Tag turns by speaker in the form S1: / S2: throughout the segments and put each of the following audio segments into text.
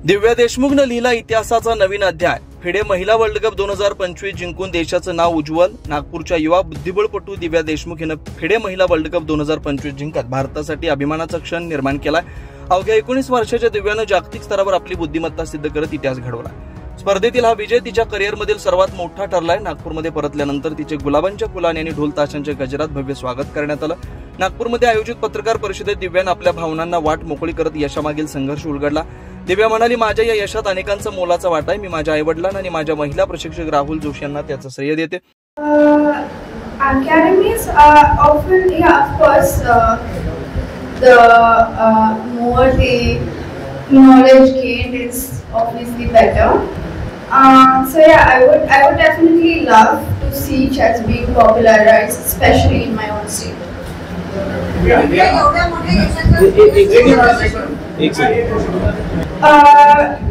S1: दिव्या देशमुखनं लिहिला इतिहासाचा नवीन अध्याय. फिडे महिला वर्ल्ड कप 2025 जिंकून देशाचं नाव उज्ज्वल. नागपूरच्या युवा बुद्धिबळपटू दिव्या देशमुख हिनं फिडे महिला वर्ल्ड कप 2025 जिंकत भारतासाठी अभिमानाचा क्षण निर्माण केलाय. अवघ्या 19 वर्षाच्या दिव्यानं जागतिक स्तरावर आपली बुद्धिमत्ता सिद्ध करत इतिहास घडवला. स्पर्धेतील हा विजय तिच्या करिअरमधील सर्वात मोठा ठरलाय. नागपूरमध्ये परतल्यानंतर तिचे गुलाबांच्या फुलांनी आणि ढोल ताशांच्या गजरात भव्य स्वागत करण्यात आलं. नागपूरमध्ये आयोजित पत्रकार परिषदेत दिव्यानं आपल्या भावनांना वाट मोकळी करत यशामागील संघर्ष उलगडला. दिव्या म्हणाली, माझ्या या यशात अनेकांचा मोलाचा वाटा आहे. मी माझ्या आईवडिलांना आणि माझ्या महिला प्रशिक्षक राहुल जोशी यांना त्याचं श्रेय देते.
S2: Academies are often, of course, the more the knowledge gained is obviously better. So I would definitely love to see chess being popularized, especially in my own state.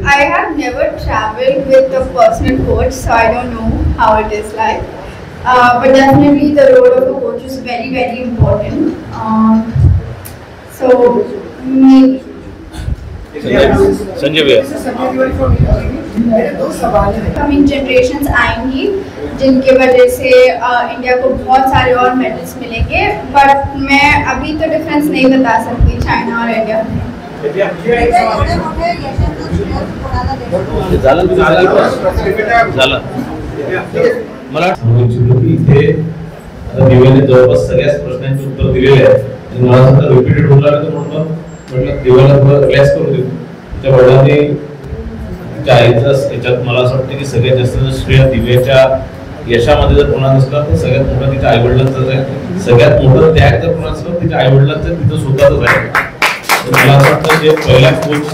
S2: I have never traveled with a personal coach, so I don't know how it is like. But definitely the role of a coach is very, very important. So maybe. Coming generations आएंगी जिनके वजह से India को बहुत सारे और medals मिलेंगे. But मैं अभी तो डिफरेंस नहीं बता सकती चाइना और इंडिया में.
S3: मला इथे दिव्याने जवळपास सगळ्याच प्रश्नांची उत्तर दिलेली आहेत. मला आता रिपीटेड होणार आहे तर म्हटलं दिव्याला थोडं रिलॅक्स करू देऊ. तिच्या वडिलांनी तिच्या आईचं याच्यात मला असं वाटतं की सगळ्यात जास्त श्रेय दिव्याच्या यशामध्ये जर कोणा नसला तर सगळ्यात मोठं तिच्या आईवडिलांचंच आहे. सगळ्यात मोठं त्याग जर कोणा असलं तिच्या आईवडिलांचं तिथं स्वतःच आहे. मला असं वाटतं जे पहिला कोच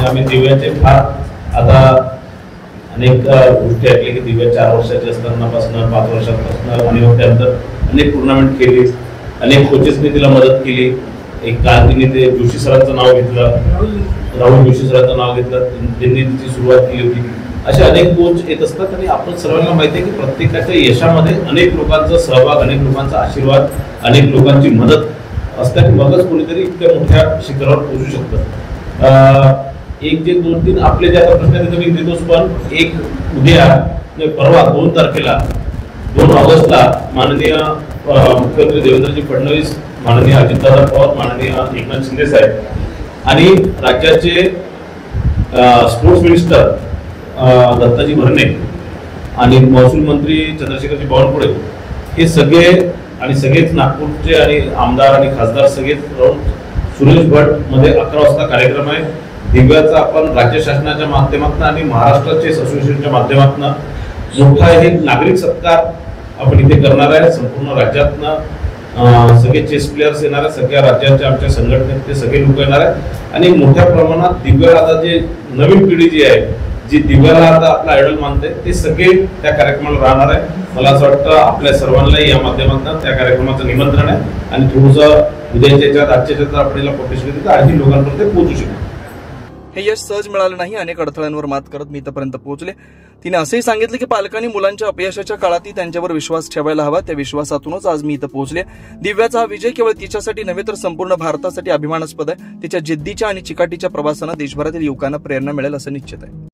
S3: आम्ही दिव्याचे फार आता अनेक गोष्टी ऐकल्या की दिव्या 4 वर्षाची असतानापासून 5 वर्षापासून आणि मग त्यानंतर अनेक टुर्नामेंट केली. अनेक कोचेसनी तिला मदत केली. एक काळ तिने ते जोशी सरांचं नाव घेतलं, राहुल जोशी सरांचं नाव घेतलं, त्यांनी तिची सुरुवात केली होती. असे अनेक कोच येत असतात आणि आपण सर्वांना माहिती आहे की प्रत्येकाच्या यशामध्ये अनेक लोकांचा सहभाग, अनेक लोकांचा आशीर्वाद, अनेक लोकांची मदत असते आणि मगच कोणीतरी इतक्या मोठ्या शिखरावर पोहोचू शकतं. एक जे 2-3 आपले जे आता प्रश्न तिथे मी देतोच, पण एक उद्या परवा 2 तारखेला 2 ऑगस्टला माननीय मुख्यमंत्री देवेंद्रजी फडणवीस, माननीय अजितदादा पवार, माननीय एकनाथ शिंदे साहेब आणि राज्याचे स्पोर्ट्स मिनिस्टर दत्ताजी भरणे आणि महसूल मंत्री चंद्रशेखरजी बावनकुळे हे सगळे आणि सगळेच नागपूरचे आणि आमदार आणि खासदार सगळेच राहून सुरेश भट मध्ये 11 वाजता कार्यक्रम आहे. दिव्याचा आपण राज्य शासनाच्या माध्यमातून आणि महाराष्ट्र चेस असोसिएशनच्या माध्यमातून मोठा हे नागरिक सत्कार आपण इथे करणार आहे. संपूर्ण राज्यातनं सगळे चेस प्लेयर्स येणार आहेत, सगळ्या राज्याच्या आमच्या संघटनेतले सगळे लोक येणार आहेत आणि मोठ्या प्रमाणात दिव्याला आता जे नवीन पिढी जी आहे, जी दिव्याला आता आपला आयडॉल मानते, ते सगळे त्या कार्यक्रमाला राहणार आहे. मला असं वाटतं आपल्या सर्वांनाही या माध्यमातून त्या कार्यक्रमाचं निमंत्रण आहे आणि थोडंसं उद्याच्या याच्यात आजच्या याच्यात आपल्याला पब्लिसिटी तर आणखी लोकांपर्यंत पोहोचू शकतो.
S1: हे यश सहज मिळालं नाही. अनेक अडथळ्यांवर मात करत मी इथपर्यंत पोहोचले. तिने असंही सांगितलं की पालकांनी मुलांच्या अपयशाच्या काळातही त्यांच्यावर विश्वास ठेवायला हवा. त्या विश्वासातूनच आज मी इथं पोहोचले. दिव्याचा हा विजय केवळ तिच्यासाठी नव्हे तर संपूर्ण भारतासाठी अभिमानास्पद आहे. तिच्या जिद्दीच्या आणि चिकाटीच्या प्रवासानं देशभरातील युवकांना प्रेरणा मिळेल असं निश्चित आहे.